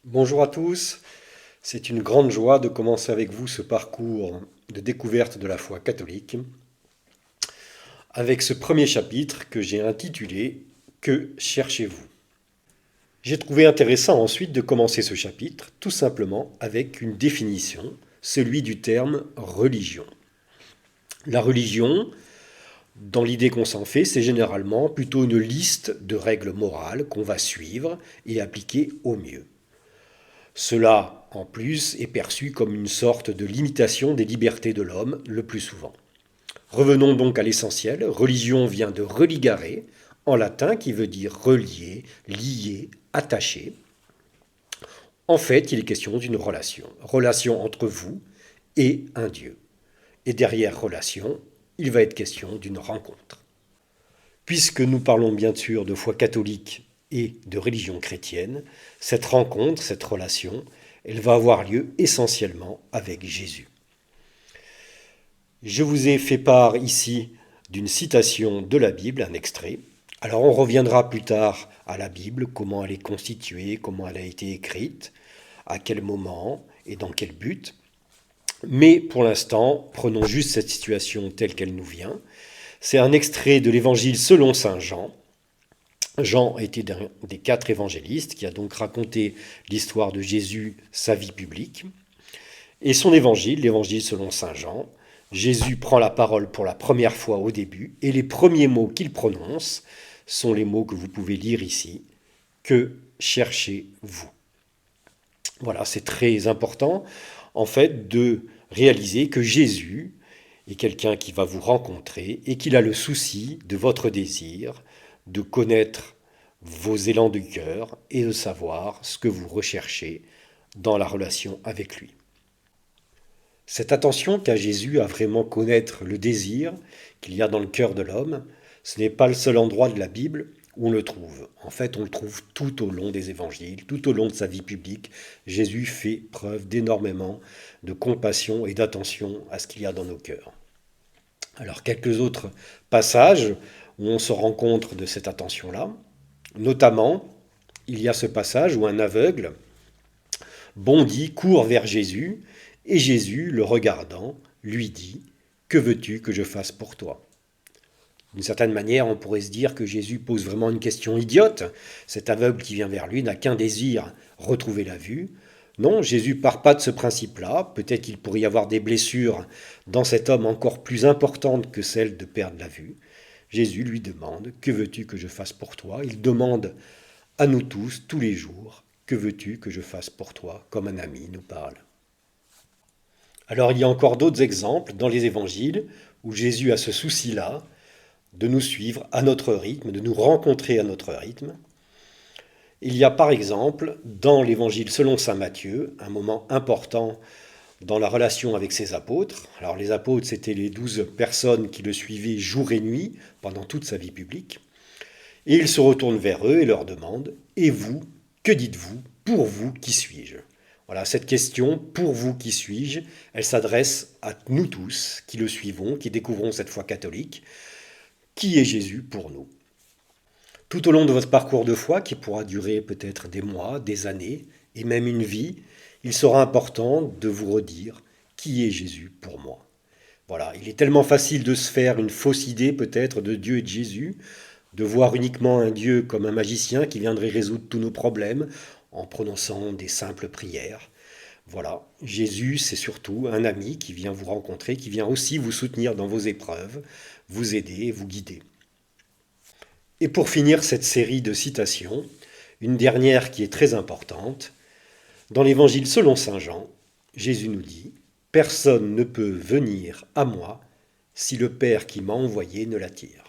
Bonjour à tous, c'est une grande joie de commencer avec vous ce parcours de découverte de la foi catholique avec ce premier chapitre que j'ai intitulé Que cherchez-vous? J'ai trouvé intéressant ensuite de commencer ce chapitre tout simplement avec une définition, celui du terme religion. La religion, dans l'idée qu'on s'en fait, c'est généralement plutôt une liste de règles morales qu'on va suivre et appliquer au mieux. Cela, en plus, est perçu comme une sorte de limitation des libertés de l'homme le plus souvent. Revenons donc à l'essentiel. Religion vient de religare, en latin, qui veut dire relier, lier, attacher. En fait, il est question d'une relation. Relation entre vous et un Dieu. Et derrière relation, il va être question d'une rencontre. Puisque nous parlons bien sûr de foi catholique et de religion chrétienne, cette rencontre, cette relation, elle va avoir lieu essentiellement avec Jésus. Je vous ai fait part ici d'une citation de la Bible, un extrait. Alors on reviendra plus tard à la Bible, comment elle est constituée, comment elle a été écrite, à quel moment et dans quel but. Mais pour l'instant, prenons juste cette situation telle qu'elle nous vient. C'est un extrait de l'Évangile selon Saint Jean. Jean était un des 4 évangélistes qui a donc raconté l'histoire de Jésus, sa vie publique. Et son évangile, l'évangile selon Saint Jean, Jésus prend la parole pour la première fois au début, et les premiers mots qu'il prononce sont les mots que vous pouvez lire ici. Que cherchez-vous? Voilà, c'est très important, en fait, de réaliser que Jésus est quelqu'un qui va vous rencontrer et qu'il a le souci de votre désir, de connaître vos élans du cœur et de savoir ce que vous recherchez dans la relation avec lui. Cette attention qu'a Jésus à vraiment connaître le désir qu'il y a dans le cœur de l'homme, ce n'est pas le seul endroit de la Bible où on le trouve. En fait, on le trouve tout au long des évangiles, tout au long de sa vie publique. Jésus fait preuve d'énormément de compassion et d'attention à ce qu'il y a dans nos cœurs. Alors, quelques autres passages où on se rend compte de cette attention-là. Notamment, il y a ce passage où un aveugle bondit, court vers Jésus, et Jésus, le regardant, lui dit, que veux-tu que je fasse pour toi? D'une certaine manière, on pourrait se dire que Jésus pose vraiment une question idiote. Cet aveugle qui vient vers lui n'a qu'un désir, retrouver la vue. Non, Jésus part pas de ce principe-là. Peut-être qu'il pourrait y avoir des blessures dans cet homme encore plus importantes que celle de perdre la vue. Jésus lui demande, que veux-tu que je fasse pour toi? Il demande à nous tous, tous les jours, que veux-tu que je fasse pour toi, comme un ami nous parle. Alors il y a encore d'autres exemples dans les évangiles où Jésus a ce souci-là de nous suivre à notre rythme, de nous rencontrer à notre rythme. Il y a par exemple dans l'évangile selon saint Matthieu un moment important dans la relation avec ses apôtres. Alors les apôtres, c'était les 12 personnes qui le suivaient jour et nuit pendant toute sa vie publique. Et il se retourne vers eux et leur demande, et vous, que dites-vous? Pour vous, qui suis-je? Voilà, cette question, pour vous, qui suis-je? Elle s'adresse à nous tous qui le suivons, qui découvrons cette foi catholique. Qui est Jésus pour nous? Tout au long de votre parcours de foi, qui pourra durer peut-être des mois, des années, et même une vie, il sera important de vous redire qui est Jésus pour moi. Voilà, il est tellement facile de se faire une fausse idée peut-être de Dieu et de Jésus, de voir uniquement un Dieu comme un magicien qui viendrait résoudre tous nos problèmes en prononçant des simples prières. Voilà, Jésus, c'est surtout un ami qui vient vous rencontrer, qui vient aussi vous soutenir dans vos épreuves, vous aider et vous guider. Et pour finir cette série de citations, une dernière qui est très importante, dans l'Évangile selon Saint Jean, Jésus nous dit, personne ne peut venir à moi si le Père qui m'a envoyé ne l'attire.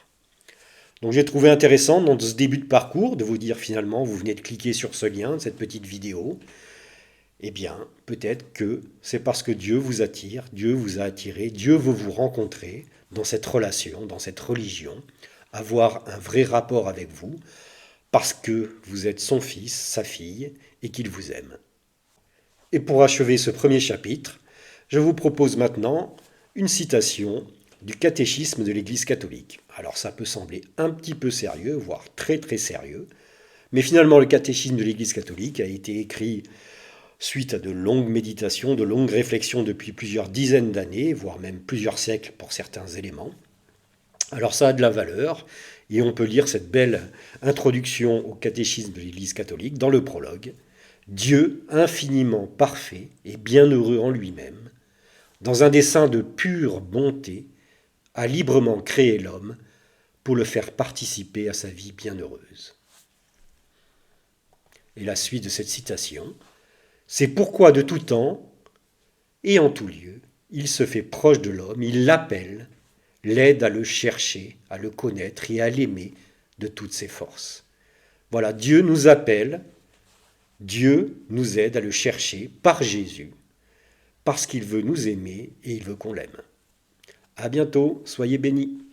Donc j'ai trouvé intéressant dans ce début de parcours de vous dire finalement, vous venez de cliquer sur ce lien, cette petite vidéo. Eh bien, peut-être que c'est parce que Dieu vous attire, Dieu vous a attiré, Dieu veut vous rencontrer dans cette relation, dans cette religion, avoir un vrai rapport avec vous, parce que vous êtes son fils, sa fille, et qu'il vous aime. Et pour achever ce premier chapitre, je vous propose maintenant une citation du catéchisme de l'Église catholique. Alors ça peut sembler un petit peu sérieux, voire très très sérieux, Mais finalement, le catéchisme de l'Église catholique a été écrit suite à de longues méditations, de longues réflexions depuis plusieurs dizaines d'années, voire même plusieurs siècles pour certains éléments. Alors ça a de la valeur, et on peut lire cette belle introduction au catéchisme de l'Église catholique dans le prologue. Dieu, infiniment parfait et bienheureux en lui-même, dans un dessein de pure bonté, a librement créé l'homme pour le faire participer à sa vie bienheureuse. Et la suite de cette citation, c'est pourquoi de tout temps et en tout lieu, il se fait proche de l'homme, il l'appelle, l'aide à le chercher, à le connaître et à l'aimer de toutes ses forces. Voilà, Dieu nous appelle, Dieu nous aide à le chercher par Jésus, parce qu'il veut nous aimer et il veut qu'on l'aime. À bientôt, soyez bénis.